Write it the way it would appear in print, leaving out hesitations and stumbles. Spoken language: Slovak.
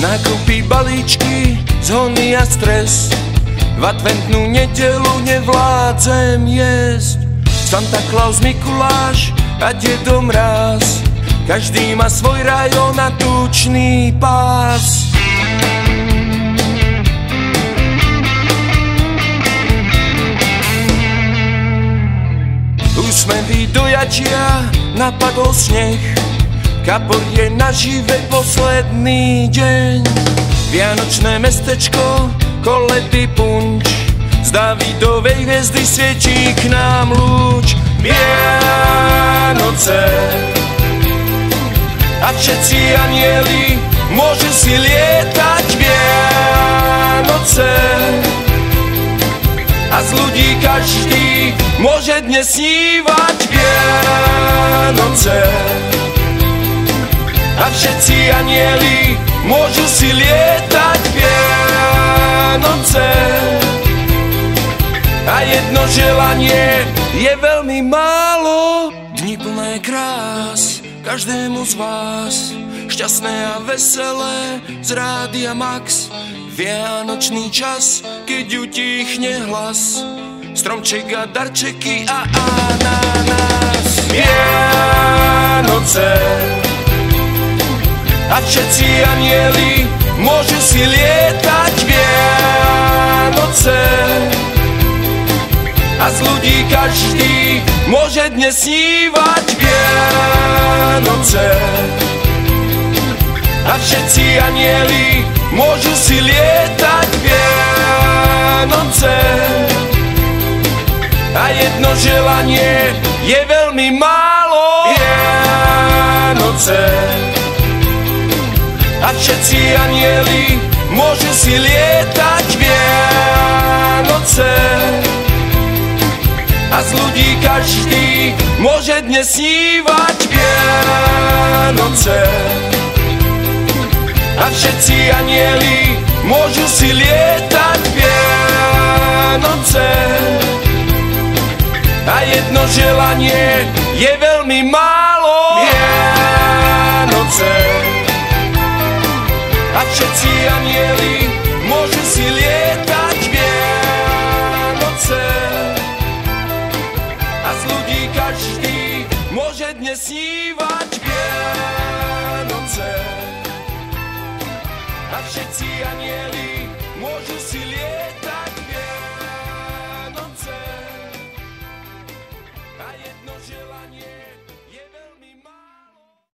Nákupy, balíčky, zhony a stres. V adventnú nedelu nevládzem jesť. Santa Claus, Mikuláš a Dedo Mráz, každý má svoj rajon a tučný pás. Úsmevy dojatia, napadol sneh, kapor je nažive posledný deň. Vianočné mestečko, koledy punč, z Dávidovej hviezdy svietí k nám lúč. Vianoce a všetci anjeli môžu si lietať. Vianoce a z ľudí každý môže dnes snívať. Vianoce a všetci anjeli môžu si lietať. Vianoce a jedno želanie je veľmi málo. Dni plné krás každému z vás, šťastné a veselé z Rádia Max. Vianočný čas, keď utichne hlas, stromček a darčeky a ananás. Vianoce a všetci anjeli môžu si lietať. Vianoce a z ľudí každý môže dnes snívať. Vianoce a všetci anjeli môžu si lietať. Vianoce a jedno želanie je veľmi málo. Vianoce a všetci anjeli môžu si lietať. Vianoce a z ľudí každý môže dnes snívať. Vianoce a všetci anjeli môžu si lietať. Vianoce a jedno želanie je veľmi málo. Vianoce a všetci anjeli môžu si lietať. Vianoce a z ľudí každý môže dnes snívať. Vianoce a všetci anjeli môžu si lietať. Vianoce a jedno želanie